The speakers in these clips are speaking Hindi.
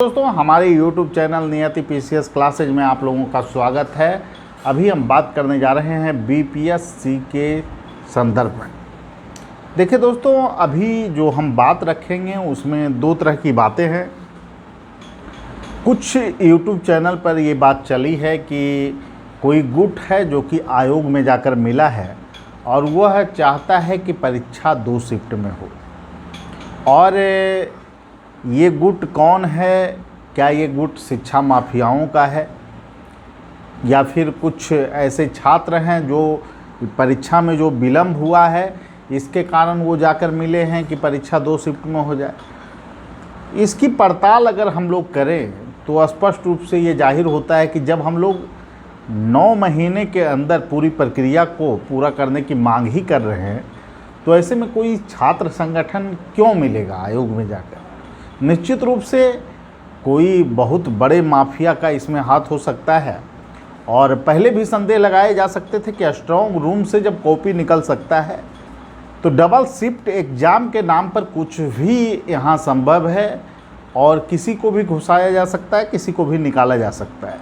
दोस्तों, हमारे YouTube चैनल नियति पीसीएस क्लासेज में आप लोगों का स्वागत है। अभी हम बात करने जा रहे हैं बीपीएससी के संदर्भ में। देखिए दोस्तों, अभी जो हम बात रखेंगे उसमें दो तरह की बातें हैं। कुछ YouTube चैनल पर ये बात चली है कि कोई गुट है जो कि आयोग में जाकर मिला है और वह चाहता है कि परीक्षा 2 शिफ्ट में हो। और ये गुट कौन है? क्या ये गुट शिक्षा माफियाओं का है या फिर कुछ ऐसे छात्र हैं जो परीक्षा में जो विलम्ब हुआ है इसके कारण वो जाकर मिले हैं कि परीक्षा 2 शिफ्ट में हो जाए? इसकी पड़ताल अगर हम लोग करें तो स्पष्ट रूप से ये जाहिर होता है कि जब हम लोग 9 महीने के अंदर पूरी प्रक्रिया को पूरा करने की मांग ही कर रहे हैं तो ऐसे में कोई छात्र संगठन क्यों मिलेगा आयोग में जाकर? निश्चित रूप से कोई बहुत बड़े माफिया का इसमें हाथ हो सकता है। और पहले भी संदेह लगाए जा सकते थे कि स्ट्रॉन्ग रूम से जब कॉपी निकल सकता है तो डबल शिफ्ट एग्ज़ाम के नाम पर कुछ भी यहाँ संभव है और किसी को भी घुसाया जा सकता है, किसी को भी निकाला जा सकता है।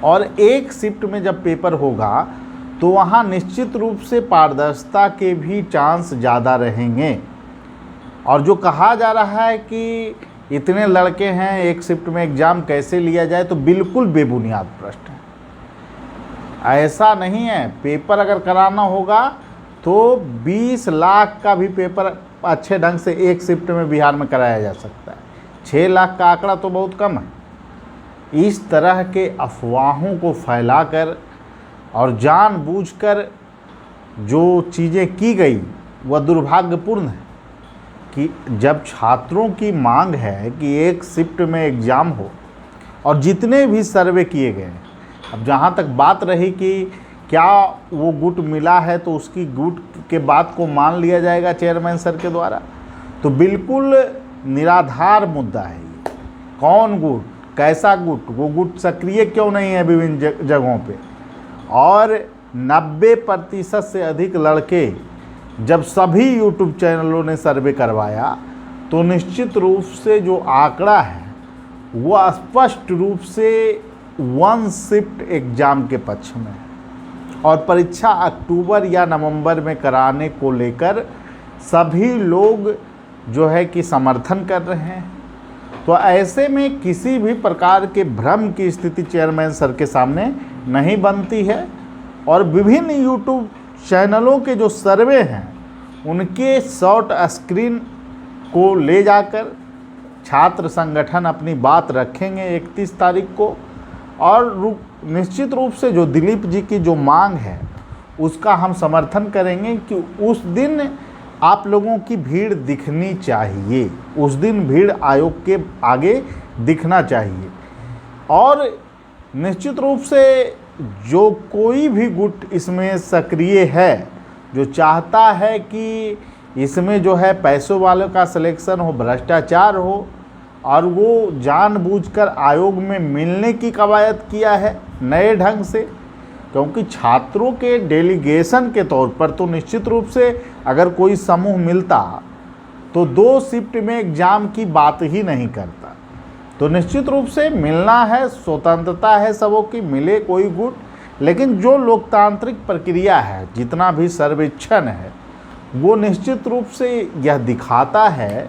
और एक शिफ्ट में जब पेपर होगा तो वहाँ निश्चित रूप से पारदर्शिता के भी चांस ज़्यादा रहेंगे। और जो कहा जा रहा है कि इतने लड़के हैं एक शिफ्ट में एग्ज़ाम कैसे लिया जाए, तो बिल्कुल बेबुनियाद प्रश्न है। ऐसा नहीं है। पेपर अगर कराना होगा तो 20 लाख का भी पेपर अच्छे ढंग से एक शिफ्ट में बिहार में कराया जा सकता है। 6 लाख का आंकड़ा तो बहुत कम है। इस तरह के अफवाहों को फैलाकर और जानबूझकर जो चीज़ें की गई वह दुर्भाग्यपूर्ण है कि जब छात्रों की मांग है कि एक शिफ्ट में एग्ज़ाम हो और जितने भी सर्वे किए गए हैं, अब जहाँ तक बात रही कि क्या वो गुट मिला है तो उसकी गुट के बात को मान लिया जाएगा चेयरमैन सर के द्वारा, तो बिल्कुल निराधार मुद्दा है ये। कौन गुट, कैसा गुट, वो गुट सक्रिय क्यों नहीं है विभिन्न जगहों पे? और 90% से अधिक लड़के जब सभी YouTube चैनलों ने सर्वे करवाया तो निश्चित रूप से जो आंकड़ा है वह स्पष्ट रूप से 1 शिफ्ट एग्ज़ाम के पक्ष में है। और परीक्षा अक्टूबर या नवंबर में कराने को लेकर सभी लोग जो है कि समर्थन कर रहे हैं। तो ऐसे में किसी भी प्रकार के भ्रम की स्थिति चेयरमैन सर के सामने नहीं बनती है। और विभिन्न YouTube चैनलों के जो सर्वे हैं उनके शॉर्ट स्क्रीन को ले जाकर छात्र संगठन अपनी बात रखेंगे 31 तारीख को। और निश्चित रूप से जो दिलीप जी की जो मांग है उसका हम समर्थन करेंगे कि उस दिन आप लोगों की भीड़ दिखनी चाहिए, उस दिन भीड़ आयोग के आगे दिखना चाहिए। और निश्चित रूप से जो कोई भी गुट इसमें सक्रिय है, जो चाहता है कि इसमें जो है पैसों वालों का सिलेक्शन हो, भ्रष्टाचार हो, और वो जानबूझकर आयोग में मिलने की कवायद किया है नए ढंग से, क्योंकि छात्रों के डेलीगेशन के तौर पर तो निश्चित रूप से अगर कोई समूह मिलता तो 2 शिफ्ट में एग्ज़ाम की बात ही नहीं करता। तो निश्चित रूप से मिलना है, स्वतंत्रता है सबों की, मिले कोई गुट। लेकिन जो लोकतांत्रिक प्रक्रिया है, जितना भी सर्वेक्षण है, वो निश्चित रूप से यह दिखाता है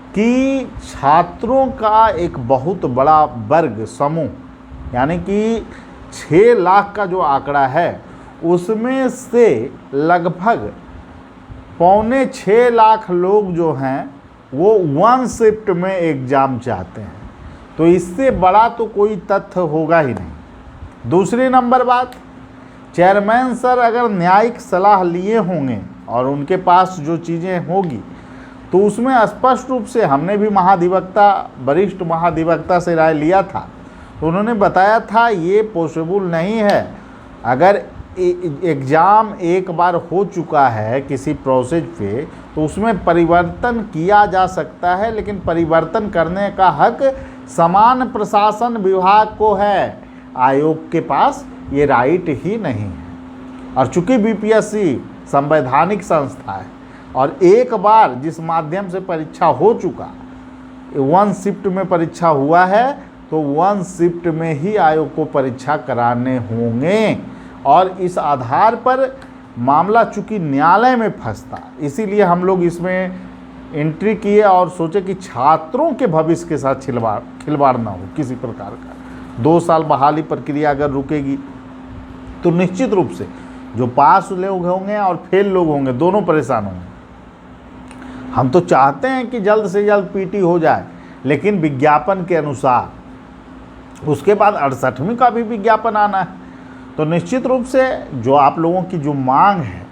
कि छात्रों का एक बहुत बड़ा वर्ग समूह, यानी कि 6 लाख का जो आंकड़ा है उसमें से लगभग 5.25 लाख लोग जो हैं वो 1 शिफ्ट में एग्ज़ाम चाहते हैं। तो इससे बड़ा तो कोई तथ्य होगा ही नहीं। दूसरी नंबर बात, चेयरमैन सर अगर न्यायिक सलाह लिए होंगे और उनके पास जो चीज़ें होगी तो उसमें स्पष्ट रूप से हमने भी महाधिवक्ता, वरिष्ठ महाधिवक्ता से राय लिया था तो उन्होंने बताया था ये पॉसिबल नहीं है। अगर एग्ज़ाम एक बार हो चुका है किसी प्रोसेस पे तो उसमें परिवर्तन किया जा सकता है, लेकिन परिवर्तन करने का हक समान प्रशासन विभाग को है, आयोग के पास ये राइट ही नहीं है। और चूँकि बीपीएससी संवैधानिक संस्था है और एक बार जिस माध्यम से परीक्षा हो चुका वन शिफ्ट में परीक्षा हुआ है तो वन शिफ्ट में ही आयोग को परीक्षा कराने होंगे। और इस आधार पर मामला चूँकि न्यायालय में फंसता, इसीलिए हम लोग इसमें एंट्री किए और सोचे कि छात्रों के भविष्य के साथ खिलवाड़ ना हो किसी प्रकार का। 2 साल बहाली प्रक्रिया अगर रुकेगी तो निश्चित रूप से जो पास लोग होंगे और फेल लोग होंगे दोनों परेशान होंगे। हम तो चाहते हैं कि जल्द से जल्द पीटी हो जाए, लेकिन विज्ञापन के अनुसार उसके बाद 68वीं का भी विज्ञापन आना है। तो निश्चित रूप से जो आप लोगों की जो मांग है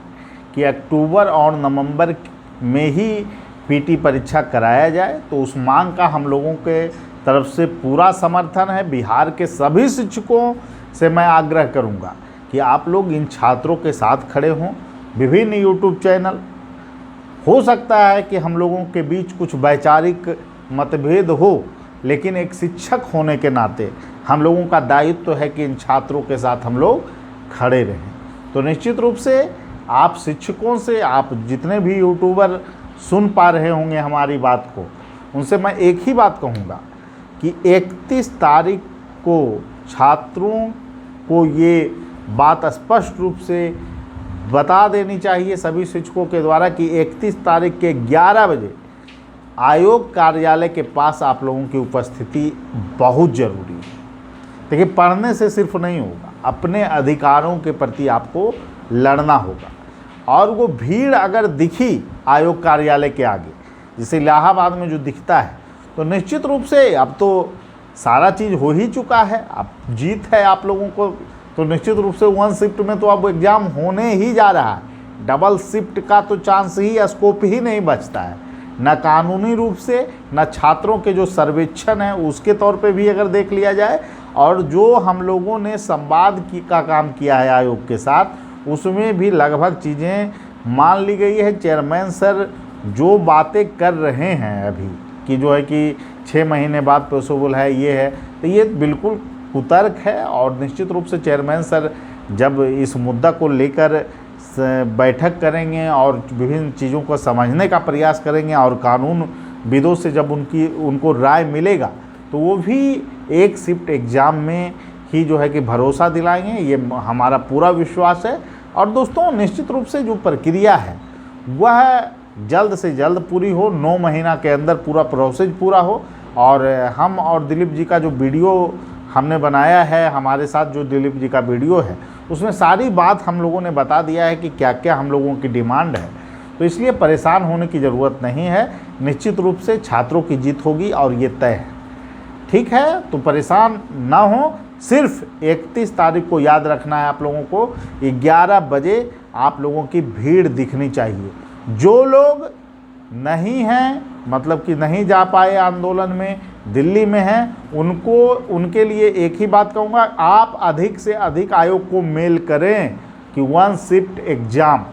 कि अक्टूबर और नवंबर में ही पीटी परीक्षा कराया जाए, तो उस मांग का हम लोगों के तरफ से पूरा समर्थन है। बिहार के सभी शिक्षकों से मैं आग्रह करूंगा कि आप लोग इन छात्रों के साथ खड़े हों। विभिन्न यूट्यूब चैनल, हो सकता है कि हम लोगों के बीच कुछ वैचारिक मतभेद हो, लेकिन एक शिक्षक होने के नाते हम लोगों का दायित्व है कि इन छात्रों के साथ हम लोग खड़े रहें। तो निश्चित रूप से आप शिक्षकों से, आप जितने भी यूट्यूबर सुन पा रहे होंगे हमारी बात को, उनसे मैं एक ही बात कहूँगा कि 31 तारीख को छात्रों को ये बात स्पष्ट रूप से बता देनी चाहिए सभी शिक्षकों के द्वारा कि 31 तारीख के 11 बजे आयोग कार्यालय के पास आप लोगों की उपस्थिति बहुत ज़रूरी है। देखिए, पढ़ने से सिर्फ नहीं होगा, अपने अधिकारों के प्रति आपको लड़ना होगा। और वो भीड़ अगर दिखी आयोग कार्यालय के आगे, जैसे इलाहाबाद में जो दिखता है, तो निश्चित रूप से अब तो सारा चीज़ हो ही चुका है, अब जीत है आप लोगों को। तो निश्चित रूप से वन शिफ्ट में तो अब एग्ज़ाम होने ही जा रहा है। डबल शिफ्ट का तो चांस ही, स्कोप ही नहीं बचता है, न कानूनी रूप से, न छात्रों के जो सर्वेक्षण है उसके तौर पे भी अगर देख लिया जाए, और जो हम लोगों ने संवाद का काम किया है आयोग के साथ, उसमें भी लगभग चीज़ें मान ली गई है। चेयरमैन सर जो बातें कर रहे हैं अभी कि जो है कि 6 महीने बाद पॉसिबल है, ये है, तो ये बिल्कुल कुतर्क है। और निश्चित रूप से चेयरमैन सर जब इस मुद्दा को लेकर बैठक करेंगे और विभिन्न चीज़ों को समझने का प्रयास करेंगे और कानून विदों से जब उनको राय मिलेगा, तो वो भी एक शिफ्ट एग्ज़ाम में ही जो है कि भरोसा दिलाएंगे, ये हमारा पूरा विश्वास है। और दोस्तों, निश्चित रूप से जो प्रक्रिया है वह जल्द से जल्द पूरी हो, 9 महीना के अंदर पूरा प्रोसेस पूरा हो। और हम और दिलीप जी का जो वीडियो हमने बनाया है, हमारे साथ जो दिलीप जी का वीडियो है, उसमें सारी बात हम लोगों ने बता दिया है कि क्या क्या हम लोगों की डिमांड है। तो इसलिए परेशान होने की ज़रूरत नहीं है। निश्चित रूप से छात्रों की जीत होगी और ये तय है। ठीक है, तो परेशान ना हो। सिर्फ 31 तारीख को याद रखना है आप लोगों को, 11 बजे आप लोगों की भीड़ दिखनी चाहिए। जो लोग नहीं हैं, मतलब कि नहीं जा पाए आंदोलन में, दिल्ली में हैं, उनके लिए एक ही बात कहूँगा, आप अधिक से अधिक आयोग को मेल करें कि वन शिफ्ट एग्ज़ाम,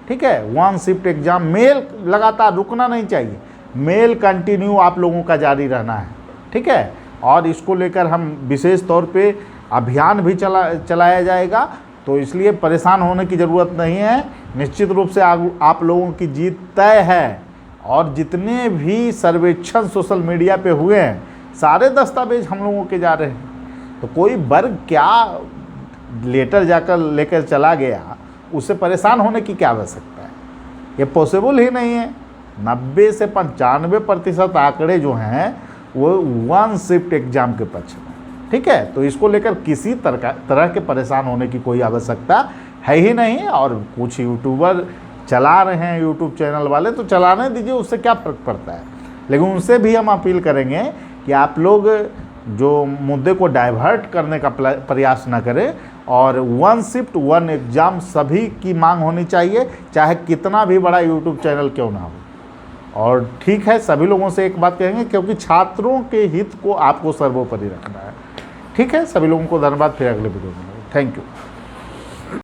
ठीक है, वन शिफ्ट एग्ज़ाम मेल लगातार रुकना नहीं चाहिए, मेल कंटिन्यू आप लोगों का जारी रहना है। ठीक है, और इसको लेकर हम विशेष तौर पे अभियान भी चलाया जाएगा। तो इसलिए परेशान होने की ज़रूरत नहीं है। निश्चित रूप से आप लोगों की जीत तय है। और जितने भी सर्वेक्षण सोशल मीडिया पे हुए हैं, सारे दस्तावेज हम लोगों के जा रहे हैं। तो कोई वर्ग क्या लेटर जाकर लेकर चला गया, उससे परेशान होने की क्या आवश्यकता है? ये पॉसिबल ही नहीं है। 90 से 95% आंकड़े जो हैं वो वन शिफ्ट एग्ज़ाम के पक्ष में। ठीक है, तो इसको लेकर किसी तरह के परेशान होने की कोई आवश्यकता है ही नहीं। और कुछ यूट्यूबर चला रहे हैं, यूट्यूब चैनल वाले, तो चलाने दीजिए, उससे क्या फ़र्क पड़ता है। लेकिन उनसे भी हम अपील करेंगे कि आप लोग जो मुद्दे को डाइवर्ट करने का प्रयास न करें, और वन शिफ्ट वन एग्ज़ाम सभी की मांग होनी चाहिए, चाहे कितना भी बड़ा यूट्यूब चैनल क्यों ना हो। और ठीक है, सभी लोगों से एक बात कहेंगे, क्योंकि छात्रों के हित को आपको सर्वोपरि रखना है। ठीक है, सभी लोगों को धन्यवाद। फिर अगले वीडियो में, थैंक यू।